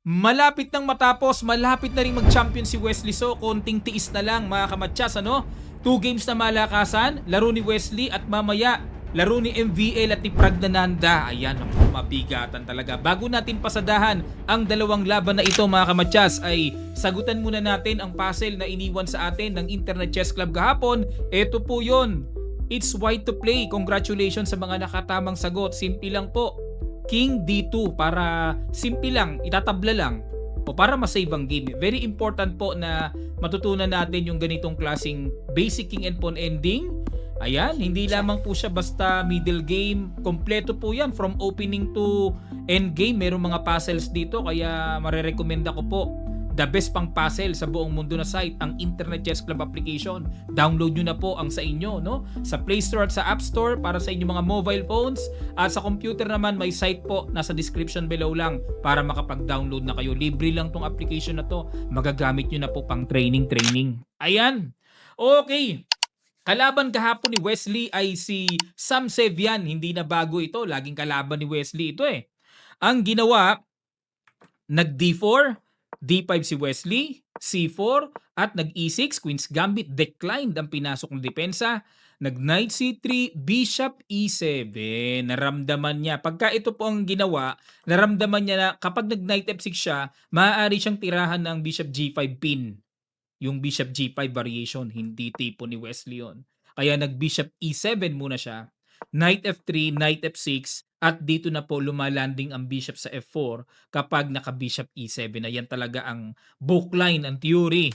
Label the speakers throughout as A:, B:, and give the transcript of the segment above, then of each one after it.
A: Malapit nang matapos, malapit na rin mag-champion si Wesley So, konting tiis na lang mga kamatyas, ano? 2 games na malakasan, laro ni Wesley at mamaya laro ni MVL at ni Pragnananda. Ayan, naku, mabigatan talaga. Bago natin pasadahan ang dalawang laban na ito mga kamatyas, ay sagutan muna natin ang puzzle na iniwan sa atin ng Internet Chess Club kahapon. Ito po yon. It's white to play. Congratulations sa mga nakatamang sagot. Simple lang po. King D2 para simple lang, itatabla lang o para ma-save ang game. Very important po na matutunan natin yung ganitong klasing basic king and pawn ending. Ayan, hindi lamang po siya basta middle game. Kompleto po yan from opening to end game. Merong mga puzzles dito kaya marerekomenda ko po. The best pang puzzle sa buong mundo na site, ang Internet Chess Club application. Download nyo na po ang sa inyo, no? Sa Play Store at sa App Store para sa inyong mga mobile phones. At sa computer naman, may site po nasa description below lang para makapag-download na kayo. Libre lang tong application na to. Magagamit nyo na po pang training. Ayan. Okay. Kalaban kahapon ni Wesley ay si Sam Sevian. Hindi na bago ito. Laging kalaban ni Wesley ito eh. Ang ginawa, nag D4, D5 si Wesley, C4, at nag E6, Queen's Gambit, declined ang pinasok na depensa. Nag Knight C3, Bishop E7. Naramdaman niya. Pagka ito po ang ginawa, naramdaman niya na kapag nag Knight F6 siya, maaari siyang tirahan ng Bishop G5 pin. Yung Bishop G5 variation, hindi tipo ni Wesley yun. Kaya nag Bishop E7 muna siya. Knight F3, Knight F6, at dito na po lumalanding ang bishop sa F4 kapag naka-bishop E7. Ayan talaga ang bookline, ang theory.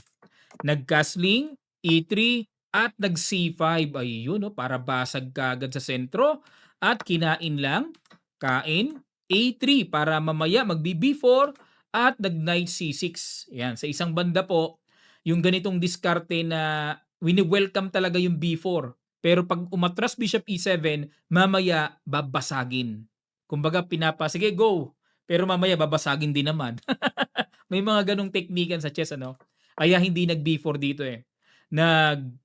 A: Nag-castling, E3, at nag-C5. Ayun, no, para basag kagad sa sentro. At kinain lang, kain, A3 para mamaya mag-B4 at nag-Knight C6. Yan, sa isang banda po, yung ganitong diskarte na wini-welcome talaga yung B4. Pero pag umatras Bishop E7, mamaya babasagin. Kumbaga sige go. Pero mamaya babasagin din naman. May mga ganong teknikan sa chess, ano? Kaya hindi nag B4 dito eh. Nag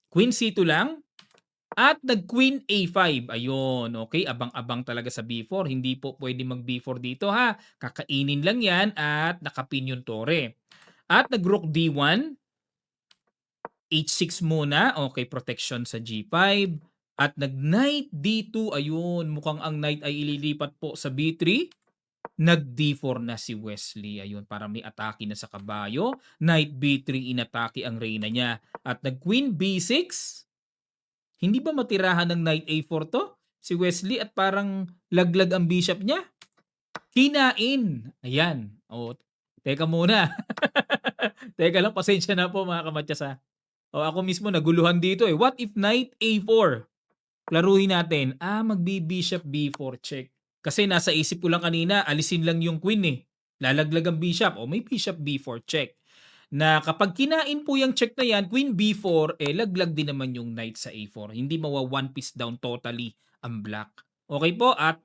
A: Queen C2 lang at nag Queen A5. Ayun, okay, abang-abang talaga sa B4. Hindi po pwede mag B4 dito ha. Kakainin lang yan at nakapin yung tore. At nag Rook D1, H6 muna, okay, protection sa G5. At nag Knight D2, ayun, mukhang ang Knight ay ililipat po sa B3. Nag D4 na si Wesley, ayun, para may atake na sa kabayo. Knight B3, inatake ang reyna niya. At nag Queen B6, hindi ba matirahan ng Knight A4 to? Si Wesley at parang laglag ang bishop niya. Kinain. Ayan. O, teka muna. Teka lang, pasensya na po mga kamatyas ha. O ako mismo naguluhan dito eh. What if Knight A4? Laruin natin. Magbi-bishop B4 check. Kasi nasa isip ko lang kanina, alisin lang yung queen eh. Lalaglag ang bishop. O may bishop B4 check. Na kapag kinain po yung check na yan, queen B4, laglag din naman yung knight sa A4. Hindi mawa one piece down totally ang black. Okay po, at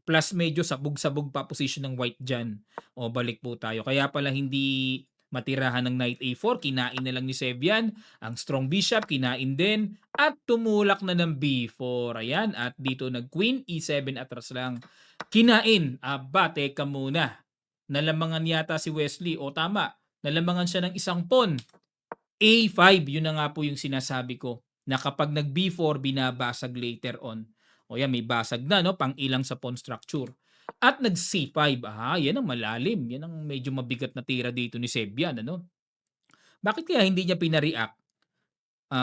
A: plus medyo sabog-sabog pa position ng white dyan. O balik po tayo. Kaya pala hindi matirahan ng knight A4, kinain na lang ni Sebian. Ang strong bishop, kinain din. At tumulak na ng B4. Ayan, at dito nag queen E7 atras lang. Kinain. Teka muna. Nalamangan yata si Wesley. O tama, nalamangan siya ng isang pawn. A5, yun na nga po yung sinasabi ko. Na kapag nag B4, binabasag later on. O yan, may basag na, no? Pang ilang sa pawn structure. At nag C5. Yan ang malalim. Yan ang medyo mabigat na tira dito ni Sebian, ano? Bakit kaya hindi niya pina-react?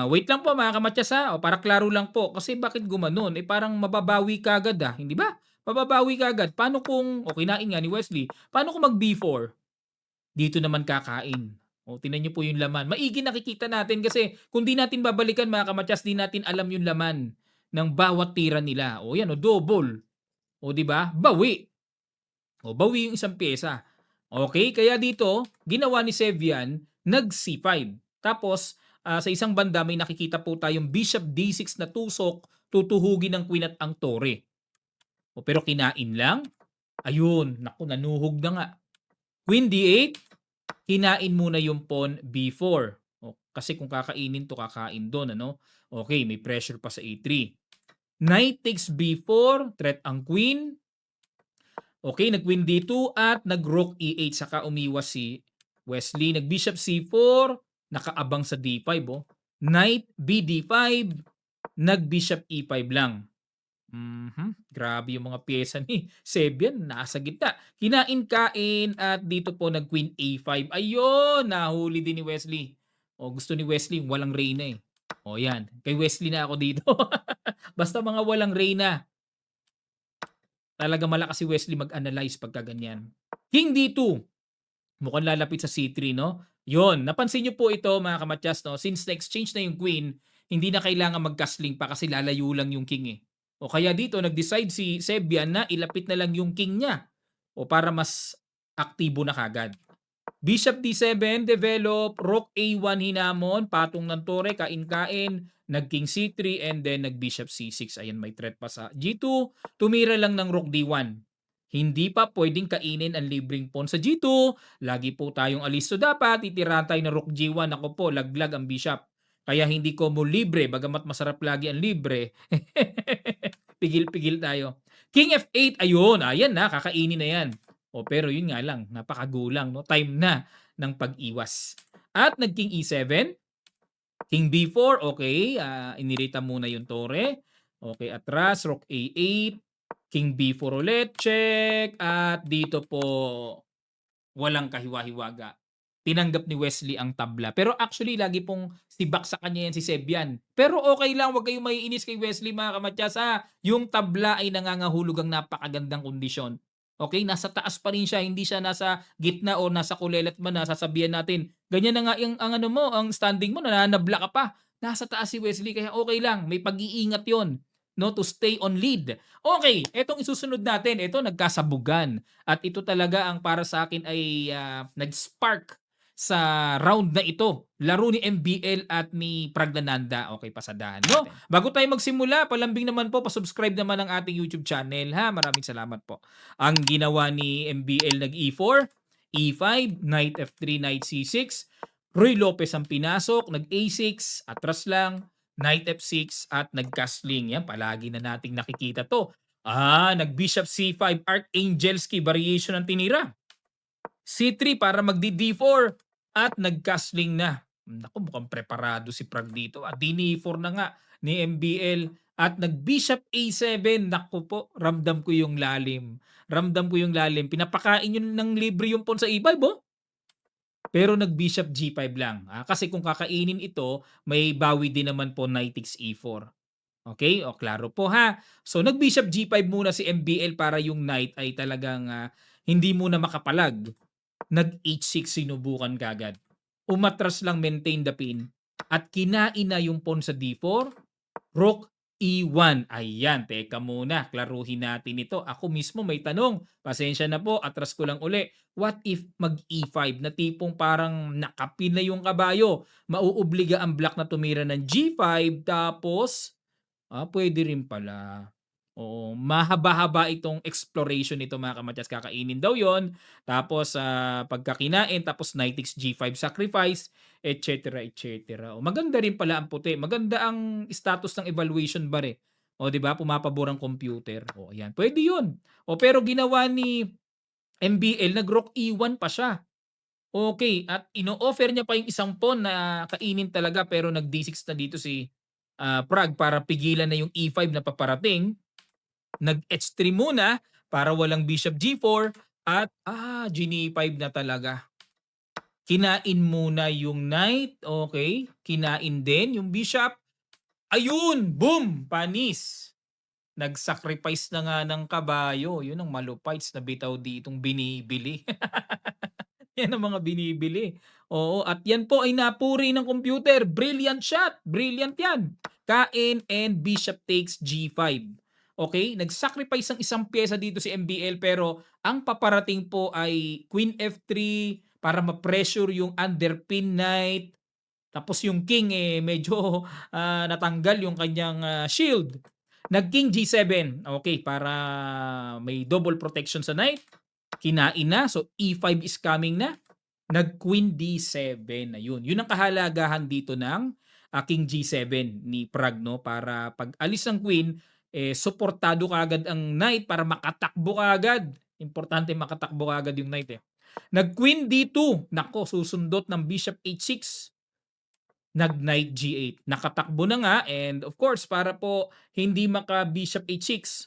A: Wait lang po mga kamatyas ha, o para klaro lang po. Kasi bakit gumanon? Parang mababawi ka agad hindi ba? Mababawi ka agad. Paano kung, o kinain nga ni Wesley, paano kung mag B4? Dito naman kakain. O, tingnan niyo po yung laman. Maigi nakikita natin kasi kung di natin babalikan mga kamatyas, di natin alam yung laman ng bawat tira nila. O yan, o double. O di ba? Bawi. O bawi yung isang pyesa. Okay, kaya dito, ginawa ni Sevian, nag C5. Tapos, sa isang banda may nakikita po tayong Bishop D6 na tusok, tutuhugin ng queen at ang tore. O, pero kinain lang. Ayun, naku, nanuhog na nga. Queen D8, kinain muna yung pawn B4. O, kasi kung kakainin to, kakain doon, ano? Okay, may pressure pa sa A3. Knight takes B4, threat ang queen. Okay, nag-queen D2 at nag-rook E8 saka umiwas si Wesley. Nag-bishop C4, nakaabang sa D5 oh. Knight BD5, nag-bishop E5 lang. Grabe yung mga piyesa ni Sebian, nasa gitna. Kinain-kain at dito po nag-queen A5. Ayun, nahuli din ni Wesley. O gusto ni Wesley walang reyna eh. O yan, kay Wesley na ako dito. Basta mga walang reyna. Talaga malakas si Wesley mag-analyze pagka ganyan. King D2. Mukhang lalapit sa C3, no? Yon, napansin niyo po ito mga kamatyas, no? Since na-exchange na yung queen, hindi na kailangan mag-castling pa kasi lalayo lang yung king eh. O kaya dito, nag-decide si Sebian na ilapit na lang yung king niya. O para mas aktibo na kagad. Bishop D7, develop, Rook A1 hinamon, patong ng tore, kain-kain, nag-King C3, and then nag-Bishop C6. Ayan, may threat pa sa G2. Tumira lang ng Rook D1. Hindi pa pwedeng kainin ang libreng pawn sa G2. Lagi po tayong alisto dapat. Titirahan tayo ng Rook G1. Ako po, laglag ang Bishop. Kaya hindi ko mo libre, bagamat masarap lagi ang libre. Pigil-pigil tayo. King F8, ayun, ayan na, kakainin na yan. O pero yun nga lang, napakagulang, no? Time na ng pag-iwas. At nag-King E7, King B4, okay, inirita muna yung tore. Okay, atras, Rook A8, King B4 ulit, check. At dito po, walang kahiwa-hiwaga. Tinanggap ni Wesley ang tabla. Pero actually, lagi pong sibak sa kanya yan si Sebian. Pero okay lang, wag kayong maiinis kay Wesley mga kamatyas ha. Yung tabla ay nangangahulog ang napakagandang kondisyon. Okay, nasa taas pa rin siya, hindi siya nasa gitna o nasa kulelat man na sasabihan natin. Ganyan na nga yung ang ano mo, ang standing mo, nananabla ka pa. Nasa taas si Wesley kaya okay lang, may pag-iingat 'yon, no, to stay on lead. Okay, etong isusunod natin, ito nagkasabugan. At ito talaga ang para sa akin ay nag-spark sa round na ito. Laro ni MBL at ni Pragnananda. Okay, pasadahan no? Natin. Bago tayo magsimula, palambing naman po, pasubscribe naman ang ating YouTube channel ha. Maraming salamat po. Ang ginawa ni MBL nag E4, E5, Knight F3, Knight C6. Roy Lopez ang pinasok, nag A6, atras lang, Knight F6 at nag-castling. Yan, palagi na nating nakikita to. Nag Bishop C5, Archangelski, variation ng tinira. C3 para magdi-D4 at nag-castling na. Naku, mukhang preparado si Prag dito. D4 na nga ni MBL at nag-Bishop A7. Naku po, ramdam ko yung lalim. Ramdam ko yung lalim. Pinapakain yun ng libre yung pawn sa E5, oh. Pero nag-Bishop G5 lang. Kasi kung kakainin ito, may bawi din naman po Knight takes E4. Okay? O, klaro po ha. So, nag-Bishop G5 muna si MBL para yung Knight ay talagang hindi muna makapalag. Nag-H6 sinubukan kagad. Umatras lang, maintain the pin. At kinain na yung pawn sa D4. Rook E1. Ayan, teka muna. Klaruhin natin ito. Ako mismo may tanong. Pasensya na po, atras ko lang uli. What if mag-E5 na tipong parang nakapin na yung kabayo? Mauobliga ang black na tumira ng G5 tapos pwede rin pala. Oo, mahaba-haba itong exploration nito mga kamatyas. Kakainin daw yon. Tapos pagka kinain, tapos Knight takes G5 sacrifice, etc. etc. O, maganda rin pala ang puti. Maganda ang status ng evaluation bar eh. O, di ba? Pumapabor ang computer. O, ayan. Pwede yun. O, pero ginawa ni MBL, nag-Rook E1 pa siya. Okay, at ino-offer niya pa yung isang pawn na kainin talaga pero nag-D6 na dito si Prague para pigilan na yung E5 na paparating. Nag-H3 muna para walang Bishop G4 at G5 na talaga. Kinain muna yung Knight, okay. Kinain din yung Bishop. Ayun, boom, panis. Nag-sacrifice na nga ng kabayo. Yun ang malupites na bitaw ditong binibili. Yan ang mga binibili. Oo, at yan po ay napuri ng computer. Brilliant shot. Brilliant yan. Kain and Bishop takes G5. Okay, nag-sacrifice ang isang pyesa dito si MBL pero ang paparating po ay Queen F3 para ma-pressure yung underpin knight. Tapos yung king medyo natanggal yung kanyang shield. Nag-king G7. Okay, para may double protection sa knight. Kinain na. So, E5 is coming na. Nag-Queen D7. Ayun. Yun ang kahalagahan dito ng King G7 ni Prague, no? Para pag alis ng Queen, suportado kaagad ang Knight para makatakbo kaagad. Importante makatakbo kaagad yung knight, eh. Nag-queen D2, naku susundot ng bishop H6, nag-knight G8. Nakatakbo na nga and of course para po hindi maka-bishop H6,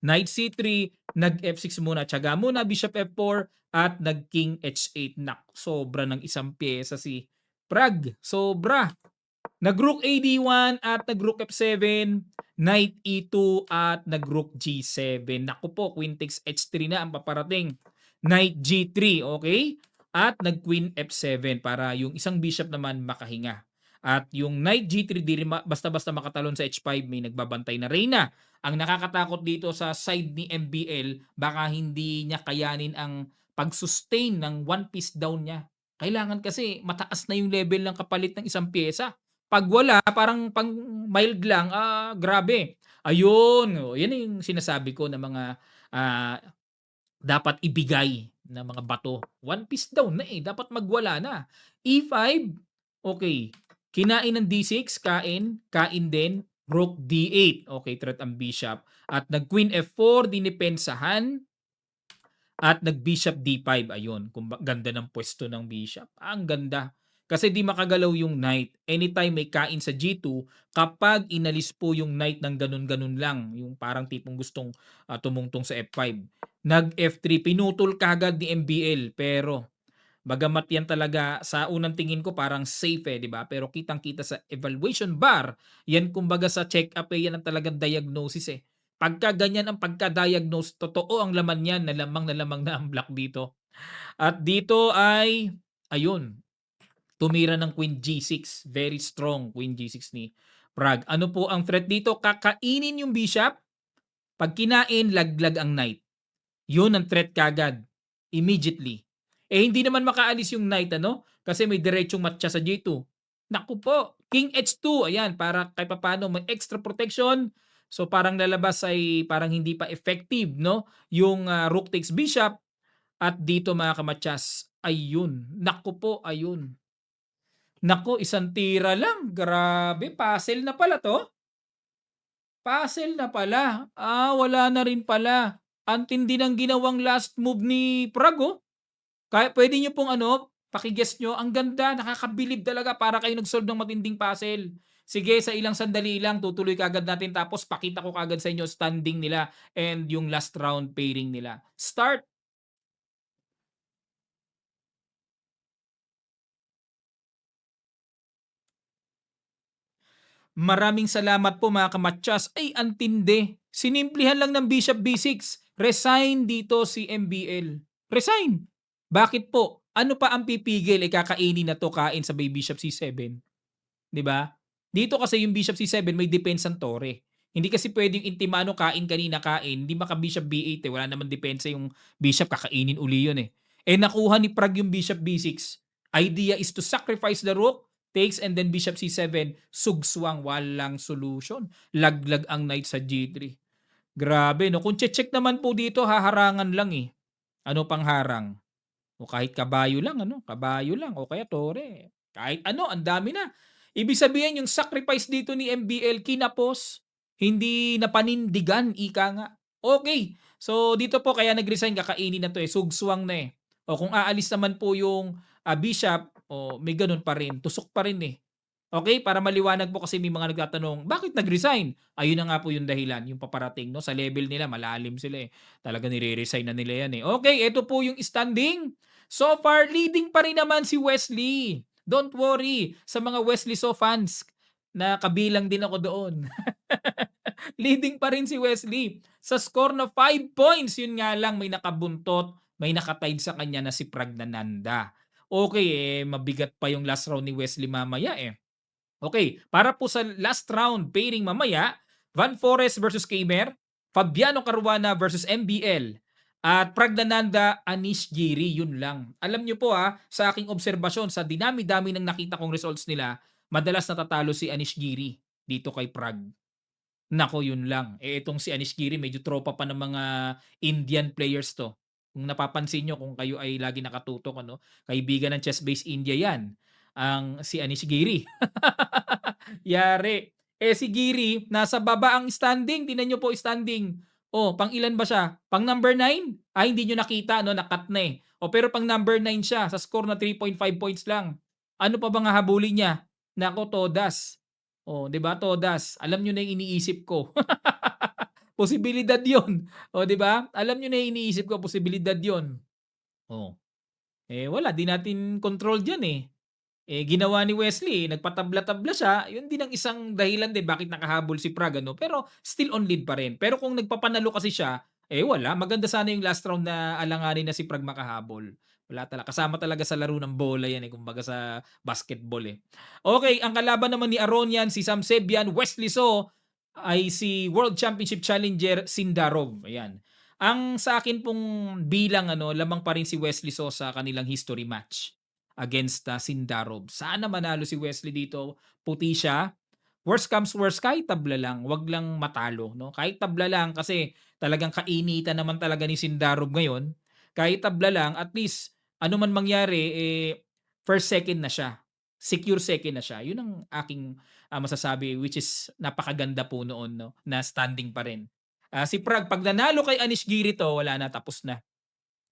A: knight C3, nag-F6 muna, tiyaga muna, bishop F4 at nag-king H8. Sobra ng isang pyesa si Prag, sobra. Nag-rook AD1 at nag-rook F7, knight E2 at nag-rook G7. Naku po, queen takes H3 na ang paparating. Knight G3, okay? At nag-queen F7 para yung isang bishop naman makahinga. At yung knight G3 di rin basta-basta makatalon sa H5, may nagbabantay na reyna. Ang nakakatakot dito sa side ni MBL, baka hindi niya kayanin ang pag-sustain ng one piece down niya. Kailangan kasi mataas na yung level ng kapalit ng isang pyesa. 'Pag wala, parang pang mild lang, grabe. Ayun, oh, yan yung sinasabi ko na mga, ah, dapat ibigay na mga bato. One piece down na, eh, dapat magwala na. E5, okay. Kinain ng D6, kain, kain din, rook D8, okay, threat ang bishop. At nag-queen F4, dinipensahan, at nag-bishop D5, ayun, ganda ng pwesto ng bishop. Ang ganda. Kasi di makagalaw yung knight. Anytime may kain sa G2, kapag inalis po yung knight ng ganun-ganun lang, yung parang tipong gustong tumungtong sa F5. Nag-F3, pinutol kagad ni MBL. Pero bagamat yan talaga sa unang tingin ko parang safe, eh, di ba? Pero kitang-kita sa evaluation bar, yan kumbaga sa check-up, eh, yan ang talagang diagnosis, eh. Pagka ganyan ang pagka-diagnose, totoo ang laman niyan, na lamang na ang black dito. At dito ay, ayun, tumira ng queen G6. Very strong queen G6 ni Prag. Ano po ang threat dito? Kakainin yung bishop. Pag kinain, laglag ang knight. Yun ang threat kagad. Immediately. Eh hindi naman makaalis yung knight, ano? Kasi may diretsong matcha sa G2. Naku po. King H2. Ayan, para kahit paano may extra protection. So parang lalabas ay parang hindi pa effective, no? Yung rook takes bishop. At dito mga kamatsas, ayun. Naku po, ayun. Naku, isang tira lang. Grabe, puzzle na pala 'to. Puzzle na pala. Wala na rin pala. Ang tindi ng ginawang last move ni Prag, oh. Kaya puwede niyo pong ano, paki-guess niyo. Ang ganda, nakakabilib talaga, para kayo nag-solve ng matinding puzzle. Sige, sa ilang sandali lang tutuloy kaagad natin, tapos pakita ko kaagad sa inyo standing nila and yung last round pairing nila. Start! Maraming salamat po mga kamatsas. Ay, antindi. Sinimplihan lang ng Bishop B6. Resign dito si MBL. Resign. Bakit po? Ano pa ang pipigil? Kakainin na to, kain sa may Bishop C7. 'Di ba? Dito kasi yung Bishop C7 may depensang tore. Hindi kasi pwedeng intimano, kain kanina, kain. Hindi maka Bishop B8, eh. Wala naman depensa yung Bishop, kakainin uli yun, eh. Nakuha ni Prag yung Bishop B6. Idea is to sacrifice the rook, takes, and then Bishop C7, sugswang, walang solution. Laglag ang knight sa G3. Grabe, no? Kung check naman po dito, haharangan lang, eh. Ano pang harang? O kahit kabayo lang, ano? Kabayo lang o kaya tore. Kahit ano, ang dami na. Ibig sabihin yung sacrifice dito ni MBL kinapos, hindi napanindigan, ika nga. Okay. So dito po kaya nag-resign, kakainin na to, eh. Sugswang na, eh. O kung aalis naman po yung bishop, o may ganun pa rin. Tusok pa rin, eh. Okay, para maliwanag po kasi may mga nagtatanong, bakit nag-resign? Ayun na nga po yung dahilan, yung paparating, no? Sa level nila, malalim sila, eh. Talaga nire-resign na nila yan, eh. Okay, ito po yung standing. So far, leading pa rin naman si Wesley. Don't worry sa mga Wesley So fans, na kabilang din ako doon. Leading pa rin si Wesley. Sa score na 5 points, yun nga lang may nakabuntot, may nakatied sa kanya na si Pragnananda. Okay, mabigat pa yung last round ni Wesley mamaya, eh. Okay, para po sa last round pairing mamaya, Van Forest versus Kamer, Fabiano Caruana versus MBL, at Pragnananda Anish Giri, yun lang. Alam nyo po, sa aking obserbasyon, sa dinami-dami ng nakita kong results nila, madalas natatalo si Anish Giri dito kay Prag. Nako, yun lang. Itong si Anish Giri, medyo tropa pa ng mga Indian players to. Kung napapansin nyo, kung kayo ay lagi nakatutok, ano, kaibigan ng Chess Base India yan, ang si Anish Giri. Yari. Si Giri, nasa baba ang standing. Tingnan nyo po standing. Oh, pang ilan ba siya? Pang number 9? Ay, hindi niyo nakita 'no, na-cut na, eh. Oh, pero pang number 9 siya sa score na 3.5 points lang. Ano pa bang hahabulin niya? Naku, todas. Oh, 'di ba, todas. Alam niyo na yung iniisip ko. Posibilidad 'yon, oh, 'di ba? Alam niyo na yung iniisip ko, posibilidad 'yon. Oh, eh, wala, 'di natin control diyan, eh. Eh, ginawa ni Wesley, nagpatabla-tabla siya, yun din ang isang dahilan din bakit nakahabol si Prague ano, pero still on lead pa rin. Pero kung nagpapanalo kasi siya, eh wala, maganda sana yung last round na alanganin na si Prague makahabol. Wala talaga, kasama talaga sa laro ng bola yan eh, kumbaga sa basketball eh. Okay, ang kalaban naman ni Aronian, si Sam Sebian, Wesley So, ay si World Championship Challenger Sindarov. Ayan. Ang sa akin pong bilang ano, lamang pa rin si Wesley So sa kanilang history match against Sindarov. Sana manalo si Wesley dito. Puti siya. Worst comes worst, kahit tabla lang, 'wag lang matalo 'no. Kahit tabla lang kasi talagang kainitan naman talaga ni Sindarov ngayon. Kahit tabla lang, at least ano man mangyari, eh, first, second na siya. Secure second na siya. 'Yun ang aking, masasabi, which is napakaganda po noon 'no, na standing pa rin. Si Prague 'pag nanalo kay Anish Giri 'to, wala na, tapos na.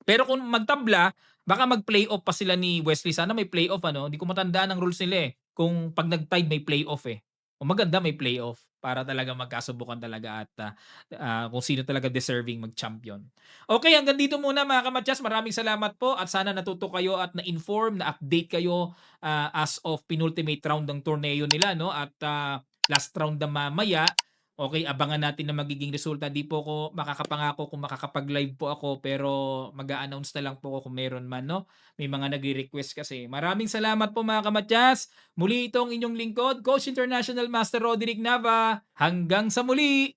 A: Pero kung magtabla, baka mag-playoff pa sila ni Wesley. Sana may playoff ano, hindi ko matandaan ang rules nila, eh, kung 'pag nag-tied may playoff, eh. O maganda may playoff para talaga magkasubukan talaga at, kung sino talaga deserving mag-champion. Okay, hanggang dito muna mga kamatyas. Maraming salamat po at sana natuto kayo at na-inform, na-update kayo, as of penultimate round ng torneo nila 'no, at, last round na mamaya. Okay, abangan natin ang magiging resulta. Di po ako makakapangako kung makakapag-live po ako, pero mag-a-announce na lang po ako kung meron man 'no. May mga nagre-request kasi. Maraming salamat po mga kamatyas. Muli itong inyong lingkod, Coach International Master Roderick Nava. Hanggang sa muli.